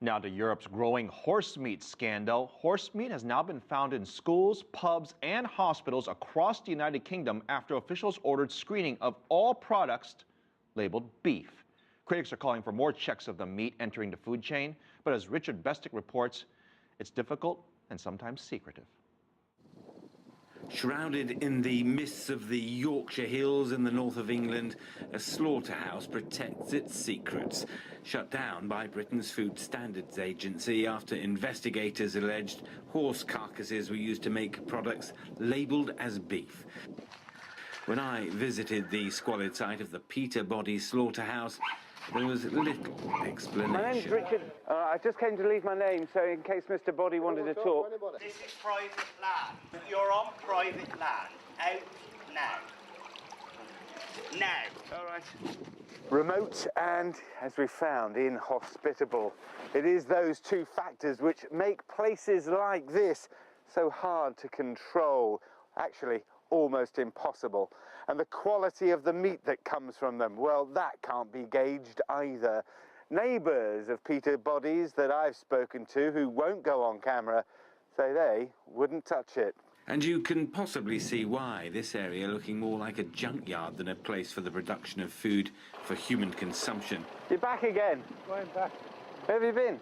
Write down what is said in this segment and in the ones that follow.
Now to Europe's growing horsemeat scandal. Horsemeat has now been found in schools, pubs, and hospitals across the United Kingdom after officials ordered screening of all products labeled beef. Critics are calling for more checks of the meat entering the food chain, but as Richard Bestic reports, it's difficult and sometimes secretive. Shrouded in the mists of the Yorkshire Hills in the north of England, a slaughterhouse protects its secrets. Shut down by Britain's Food Standards Agency after investigators alleged horse carcasses were used to make products labelled as beef. When I visited the squalid site of the Peterbody slaughterhouse, there was little explanation. My name's Richard. I just came to leave my name, so in case Mr. Body wanted to talk. This is private land. You're on private land. Out now. Now. All right. Remote and, as we found, inhospitable. It is those two factors which make places like this so hard to control. Actually, almost impossible. And the quality of the meat that comes from them, well, that can't be gauged either. Neighbours of Peterbody's that I've spoken to who won't go on camera say they wouldn't touch it. And you can possibly see why, this area looking more like a junkyard than a place for the production of food for human consumption. You're back again. Going back. Where have you been?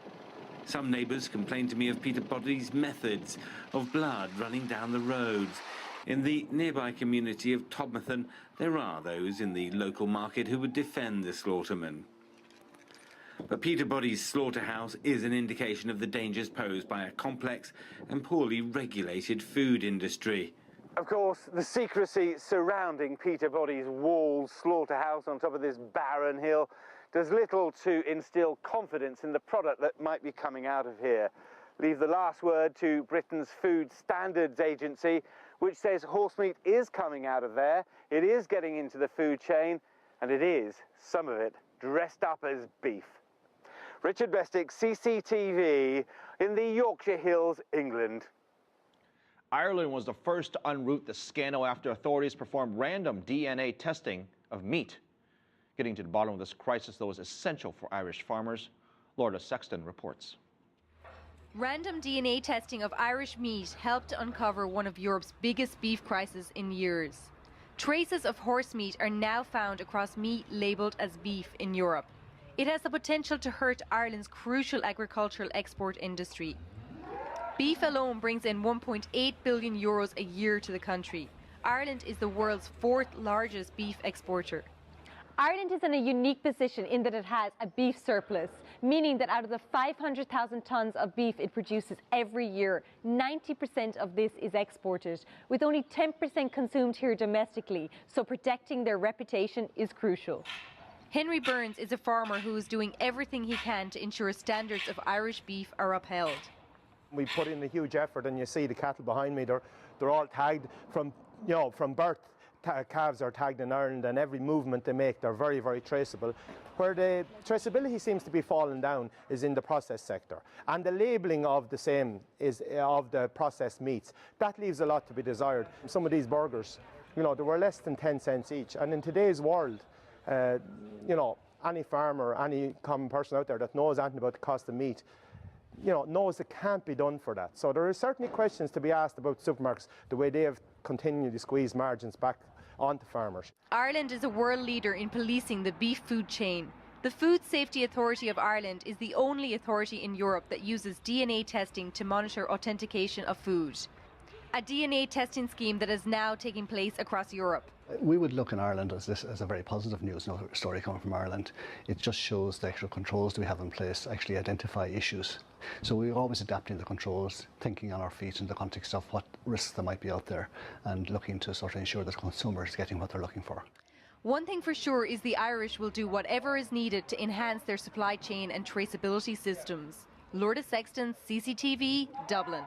Some neighbours complained to me of Peterbody's methods, of blood running down the roads. In the nearby community of Todmorden, there are those in the local market who would defend the slaughterman. But Peterbody's slaughterhouse is an indication of the dangers posed by a complex and poorly regulated food industry. Of course, the secrecy surrounding Peterbody's walled slaughterhouse on top of this barren hill does little to instill confidence in the product that might be coming out of here. Leave the last word to Britain's Food Standards Agency, which says horsemeat is coming out of there, it is getting into the food chain, and it is, some of it, dressed up as beef. Richard Bestic, CCTV, in the Yorkshire Hills, England. Ireland was the first to unroot the scandal after authorities performed random DNA testing of meat. Getting to the bottom of this crisis, though, is essential for Irish farmers. Lourda Sexton reports. Random DNA testing of Irish meat helped to uncover one of Europe's biggest beef crises in years. Traces of horse meat are now found across meat labelled as beef in Europe. It has the potential to hurt Ireland's crucial agricultural export industry. Beef alone brings in €1.8 billion a year to the country. Ireland is the world's fourth largest beef exporter. Ireland is in a unique position in that it has a beef surplus, meaning that out of the 500,000 tonnes of beef it produces every year, 90% of this is exported, with only 10% consumed here domestically, so protecting their reputation is crucial. Henry Burns is a farmer who is doing everything he can to ensure standards of Irish beef are upheld. We put in a huge effort, and you see the cattle behind me, they're all tagged from birth. Calves are tagged in Ireland, and every movement they make, they're very, very traceable. Where the traceability seems to be falling down is in the processed sector. And the labelling of the same is of the processed meats. That leaves a lot to be desired. Some of these burgers, they were less than 10 cents each. And in today's world, any farmer, any common person out there that knows anything about the cost of meat, knows it can't be done for that. So there are certainly questions to be asked about supermarkets, the way they have continued to squeeze margins back onto farmers. Ireland is a world leader in policing the beef food chain. The Food Safety Authority of Ireland is the only authority in Europe that uses DNA testing to monitor authentication of food. A DNA testing scheme that is now taking place across Europe. We would look in Ireland as this as a very positive news story coming from Ireland. It just shows the actual controls that we have in place to actually identify issues. So we're always adapting the controls, thinking on our feet in the context of what risks there might be out there, and looking to sort of ensure that consumers are getting what they're looking for. One thing for sure is the Irish will do whatever is needed to enhance their supply chain and traceability systems. Lourda Sexton, CCTV, Dublin.